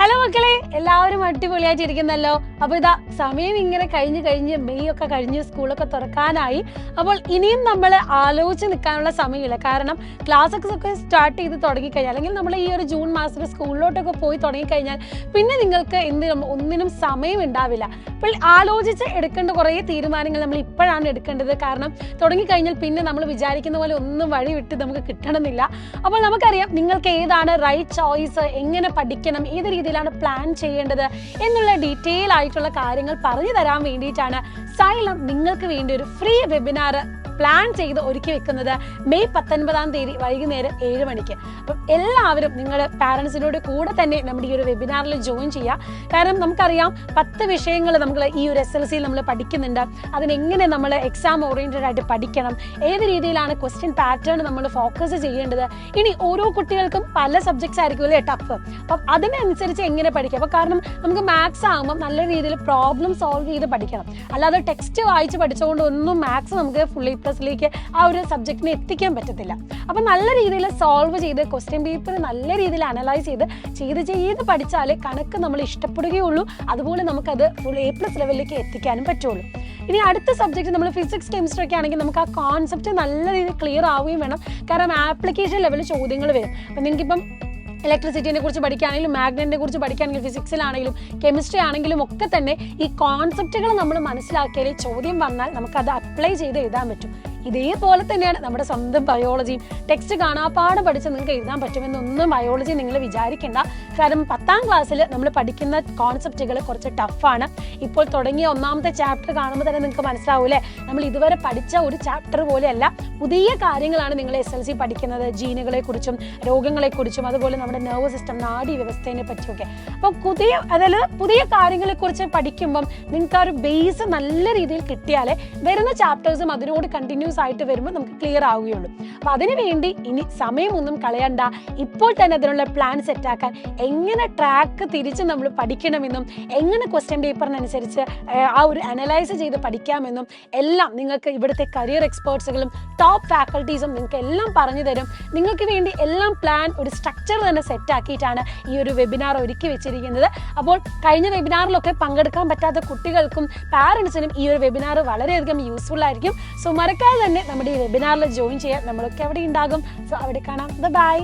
Hello മക്കളെ, എല്ലാവരും അടിപൊളിയായിട്ടിരിക്കുന്നല്ലോ. അപ്പോൾ ഇതാ സമയം ഇങ്ങനെ കഴിഞ്ഞ് മെയ് ഒക്കെ കഴിഞ്ഞ് സ്കൂളൊക്കെ തുറക്കാനായി. അപ്പോൾ ഇനിയും നമ്മൾ ആലോചിച്ച് നിൽക്കാനുള്ള സമയമില്ല. കാരണം ക്ലാസ്സൊക്കെ ഒക്കെ സ്റ്റാർട്ട് ചെയ്ത് തുടങ്ങിക്കഴിഞ്ഞാൽ, അല്ലെങ്കിൽ നമ്മൾ ഈ ഒരു ജൂൺ മാസത്തിൽ സ്കൂളിലോട്ടൊക്കെ പോയി തുടങ്ങിക്കഴിഞ്ഞാൽ പിന്നെ നിങ്ങൾക്ക് ഒന്നിനും സമയം ഉണ്ടാവില്ല. അപ്പോൾ ആലോചിച്ച് എടുക്കേണ്ട കുറേ തീരുമാനങ്ങൾ നമ്മൾ ഇപ്പോഴാണ് എടുക്കേണ്ടത്. കാരണം തുടങ്ങിക്കഴിഞ്ഞാൽ പിന്നെ നമ്മൾ വിചാരിക്കുന്ന പോലെ ഒന്നും വഴി വിട്ട് നമുക്ക് കിട്ടണമെന്നില്ല. അപ്പോൾ നമുക്കറിയാം നിങ്ങൾക്ക് ഏതാണ് റൈറ്റ് ചോയ്സ്, എങ്ങനെ പഠിക്കണം, ഏത് രീതിയിലാണ് പ്ലാൻ ചെയ്യേണ്ടത് എന്നുള്ള ഡീറ്റെയിൽ ആയിട്ടുള്ള കാര്യങ്ങൾ പറഞ്ഞു തരാൻ വേണ്ടിയിട്ടാണ് സൈലം നിങ്ങൾക്ക് വേണ്ടി ഒരു ഫ്രീ വെബിനാർ പ്ലാൻ ചെയ്ത് ഒരുക്കി വെക്കുന്നത് മെയ് 19-ാം തീയതി വൈകുന്നേരം 7 മണിക്ക്. അപ്പം എല്ലാവരും നിങ്ങളുടെ പാരൻസിനോട് കൂടെ തന്നെ നമ്മുടെ ഈ ഒരു വെബിനാറിൽ ജോയിൻ ചെയ്യുക. കാരണം നമുക്കറിയാം 10 വിഷയങ്ങൾ നമ്മൾ ഈ ഒരു SLC നമ്മൾ പഠിക്കുന്നുണ്ട്. അതിനെങ്ങനെ നമ്മൾ എക്സാം ഓറിയൻറ്റഡ് ആയിട്ട് പഠിക്കണം, ഏത് രീതിയിലാണ് ക്വസ്റ്റ്യൻ പാറ്റേൺ നമ്മൾ ഫോക്കസ് ചെയ്യേണ്ടത്. ഇനി ഓരോ കുട്ടികൾക്കും പല സബ്ജക്ട്സ് ആയിരിക്കുമല്ലേ ടഫ്. അപ്പം അതിനനുസരിച്ച് എങ്ങനെ പഠിക്കാം. അപ്പോൾ കാരണം നമുക്ക് മാത്സ് ആകുമ്പോൾ നല്ല രീതിയിൽ പ്രോബ്ലം സോൾവ് ചെയ്ത് പഠിക്കണം. അല്ലാതെ ടെക്സ്റ്റ് വായിച്ച് പഠിച്ചുകൊണ്ട് ഒന്നും മാത്സ് നമുക്ക് ഫുള്ളി ലേക്ക് ആ ഒരു സബ്ജക്റ്റിനെ എത്തിക്കാൻ പറ്റത്തില്ല. അപ്പം നല്ല രീതിയിൽ സോൾവ് ചെയ്ത് ക്വസ്റ്റ്യൻ പേപ്പർ നല്ല രീതിയിൽ അനലൈസ് ചെയ്ത് പഠിച്ചാലേ കണക്ക് നമ്മൾ ഇഷ്ടപ്പെടുകയുള്ളൂ. അതുപോലെ നമുക്കത് ഫുൾ A+ ലെവലിലേക്ക് എത്തിക്കാനും പറ്റുള്ളൂ. ഇനി അടുത്ത സബ്ജക്റ്റ് നമ്മൾ ഫിസിക്സ് കെമിസ്ട്രി ഒക്കെ ആണെങ്കിൽ നമുക്ക് ആ കോൺസെപ്റ്റ് നല്ല രീതിയിൽ ക്ലിയർ ആവുകയും വേണം. കാരണം ആപ്ലിക്കേഷൻ ലെവലിൽ ചോദ്യങ്ങൾ വരും. അപ്പം നിങ്ങൾക്കിപ്പം ഇലക്ട്രിസിറ്റിനെ കുറിച്ച് പഠിക്കുകയാണെങ്കിലും മാഗ്നറ്റിനെ കുറിച്ച് പഠിക്കുകയാണെങ്കിലും ഫിസിക്സിലാണെങ്കിലും കെമിസ്ട്രി ആണെങ്കിലും ഒക്കെ തന്നെ ഈ കോൺസെപ്റ്റുകൾ നമ്മൾ മനസ്സിലാക്കിയാൽ ചോദ്യം വന്നാൽ നമുക്കത് അപ്ലൈ ചെയ്ത് എഴുതാൻ പറ്റും. ഇതേപോലെ തന്നെയാണ് നമ്മുടെ സ്വന്തം ബയോളജിയും. ടെക്സ്റ്റ് കാണാപ്പാടെ പഠിച്ച് നിങ്ങൾക്ക് എഴുതാൻ പറ്റുമെന്നൊന്നും ബയോളജി നിങ്ങൾ വിചാരിക്കേണ്ട. കാരണം 10ാം ക്ലാസ്സിൽ നമ്മൾ പഠിക്കുന്ന കോൺസെപ്റ്റുകൾ കുറച്ച് ടഫാണ്. ഇപ്പോൾ തുടങ്ങിയ 1ാമത്തെ ചാപ്റ്റർ കാണുമ്പോൾ തന്നെ നിങ്ങൾക്ക് മനസ്സിലാവൂലേ, നമ്മൾ ഇതുവരെ പഠിച്ച ഒരു ചാപ്റ്റർ പോലെയല്ല, പുതിയ കാര്യങ്ങളാണ് നിങ്ങൾ SLC പഠിക്കുന്നത്. ജീനുകളെ കുറിച്ചും രോഗങ്ങളെക്കുറിച്ചും അതുപോലെ നമ്മുടെ നെർവസ് സിസ്റ്റം, നാഡീ വ്യവസ്ഥയെ പറ്റിയൊക്കെ. അപ്പോൾ പുതിയ കാര്യങ്ങളെ കുറിച്ച് പഠിക്കുമ്പം നിങ്ങൾക്ക് ആ ഒരു ബേസ് നല്ല രീതിയിൽ കിട്ടിയാലേ വരുന്ന ചാപ്റ്റേഴ്സും അതിനോട് കണ്ടിന്യൂസ് ആയിട്ട് വരുമ്പോൾ നമുക്ക് ക്ലിയർ ആവുകയുള്ളൂ. അപ്പോൾ അതിനു വേണ്ടി ഇനി സമയമൊന്നും കളയണ്ട. ഇപ്പോൾ തന്നെ അതിനുള്ള പ്ലാൻ സെറ്റാക്കാൻ, എങ്ങനെ ട്രാക്ക് തിരിച്ച് നമ്മൾ പഠിക്കണമെന്നും എങ്ങനെ ക്വസ്റ്റ്യൻ പേപ്പറിനനുസരിച്ച് ആ ഒരു അനലൈസ് ചെയ്ത് പഠിക്കാമെന്നും എല്ലാം നിങ്ങൾക്ക് ഇവിടുത്തെ കരിയർ എക്സ്പേർട്സുകളും ടോപ്പ് ഫാക്കൽറ്റീസും നിങ്ങൾക്ക് എല്ലാം പറഞ്ഞു തരും. നിങ്ങൾക്ക് വേണ്ടി എല്ലാം പ്ലാൻ ഒരു സ്ട്രക്ചർ തന്നെ സെറ്റാക്കിയിട്ടാണ് ഈ ഒരു വെബിനാർ ഒരുക്കി വെച്ചിരിക്കുന്നത്. അപ്പോൾ കഴിഞ്ഞ വെബിനാറിലൊക്കെ പങ്കെടുക്കാൻ പറ്റാത്ത കുട്ടികൾക്കും പാരൻസിനും ഈ ഒരു വെബിനാർ വളരെയധികം യൂസ്ഫുൾ ആയിരിക്കും. സോ മറക്കാതെ തന്നെ നമ്മുടെ ഈ വെബിനാറിൽ ജോയിൻ ചെയ്യാൻ നമ്മളൊക്കെ അവിടെ ഉണ്ടാകും. സോ അവിടെ കാണാം. ബൈ.